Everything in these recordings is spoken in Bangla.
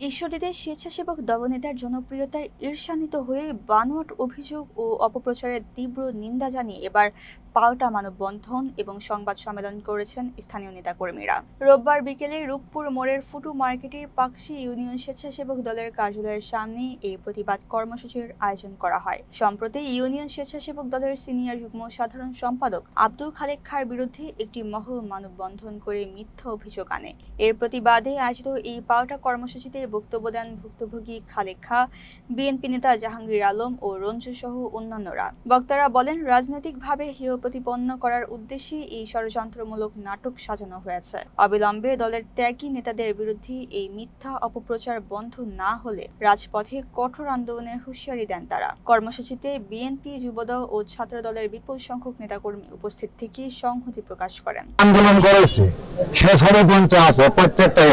ঈশ্বরদীতে স্বেচ্ছাসেবক দলনেতার জনপ্রিয়তায় ঈর্ষান্বিত হয়ে বানোয়াট অভিযোগ ও অপপ্রচারের তীব্র নিন্দা জানিয়ে এবার পাল্টা মানববন্ধন এবং সংবাদ সম্মেলন করেছেন স্থানীয় নেতাকর্মীরা। রোববার বিকেলে রূপপুর মোড়ের ফুটু মার্কেটে পাকশী ইউনিয়ন স্বেচ্ছাসেবক দলের কার্যালয়ের সামনে এই প্রতিবাদ কর্মসূচির আয়োজন করা হয়। সম্প্রতি ইউনিয়ন স্বেচ্ছাসেবক দলের সিনিয়র যুগ্ম সাধারণ সম্পাদক আব্দুল খালেক খাঁর বিরুদ্ধে একটি মহল মানববন্ধন করে মিথ্যা অভিযোগ আনে। এর প্রতিবাদে আয়োজিত এই পাল্টা কর্মসূচিতে বক্তব্য দেন ভুক্তভোগী খালেক খাঁ, বিএনপি নেতা জাহাঙ্গীর আলম ও রঞ্জু সহ অন্যান্যরা। বক্তারা বলেন, রাজনৈতিকভাবে হেয় প্রতিপন্ন করার উদ্দেশ্যে এই ষড়যন্ত্রমূলক নাটক সাজানো হয়েছে। অবিলম্বে দলের ত্যাগী নেতাদের বিরুদ্ধে এই মিথ্যা অপপ্রচার বন্ধ না হলে রাজপথে কঠোর আন্দোলনের হুঁশিয়ারি দেন তারা। কর্মসূচিতে বিএনপি, যুবদল ও ছাত্র দলের বিপুল সংখ্যক নেতাকর্মী উপস্থিত থেকে সংহতি প্রকাশ করেন। আন্দোলন করেছে সে সবাই পর্যন্ত আছে প্রত্যেকটা,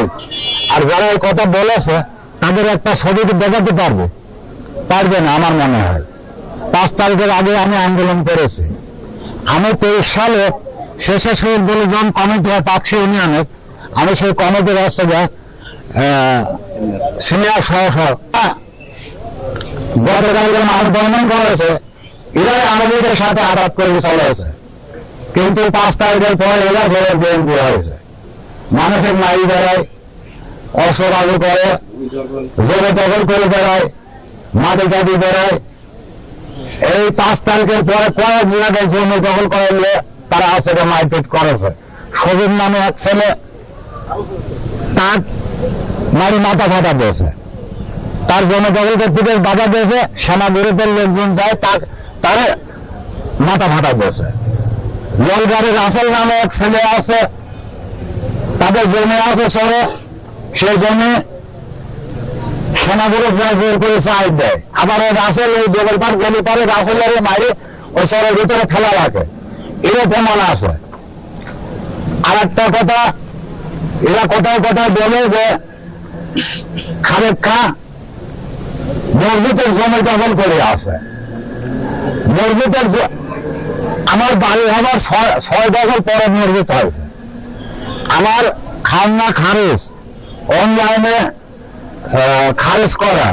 আর যারা এই কথা বলেছে তাদের একটা ছবি দেখাতে পারবে না আমার মনে হয়। 5 তারিখের আগে আমি আন্দোলন করেছি। আমি 23 সালে স্বেচ্ছাসেবক দলের যখন কমিটি হয় পাকশী ইউনিয়নে, আমি সেই কমিটির হচ্ছে সিনিয়র গতকালকে মানববন্ধন করেছে, এরাই আমাদের সাথে আঘাত করে চলেছে। কিন্তু 5 তারিখের পর এরা ধরে বিএনপি হয়েছে। মানুষের মারি বেড়ায়, অস্ত্রবাজি করে, জোরে দখল করে বেড়ায়, মাটি কাটি বেড়ায়। এই 5 তারিখের পরে কয়েক জায়গায় জমি দখল করে নিয়ে তারা আছে মারপিট করেছে। সবির নামে এক ছেলে তার মারি মাথা ফাটা দিয়েছে, তার জমি দখল করতে বাধা দিয়েছে, সেনা বিরোধের লোকজন যায় তার মাথা ফাটা দিয়েছে। জলগাড়ির রাসেল নামে এক ছেলে আছে, তাদের জমি আছে শহরে, সেই জমি সেনাগুলো জোর করে চাই দেয়। আবার ওই রাসেল ওই জগল পার গলি পরে রাসেলের মারি ওই শহরের ভিতরে ফেলা রাখে, এরও প্রমাণ আছে। আর একটা কথা, এরা কোথায় কোথায় বলে যে খালেক খাঁ মসজিদের জমি দখল করে আছে। মসজিদের আমার বাড়ি হবার 6 বছর পরে মসজিদ হয়েছে। আমার খালনা খারিজ, অনলাইনে খারিজ করা,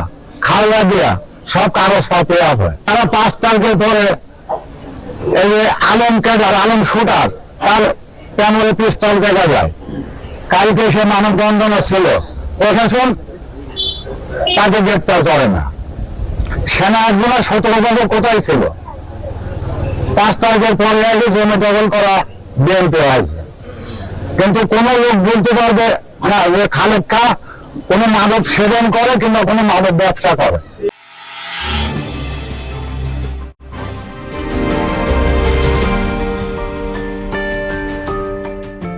খালনা দেওয়া সব কাগজপত্র আছে। তারা 5 তারিখের পরে এই যে আলম ক্যাডার, আলম শুটার, তার ক্যামেরা পিস্তল দেখা যায়। কালকে সে মানববন্ধনে ছিল, প্রশাসন তাকে গ্রেফতার করে না। সেনা একজনা 17 বছর কোথায় ছিল? 5 তারিখের পরে আগে জমি দখল করা বিএনপি হয়েছে। কিন্তু কোন লোক বলতে পারবে না যে খালেক খাঁ কোনো মাদক সেবন করে কিংবা কোনো মাদক ব্যবসা করে।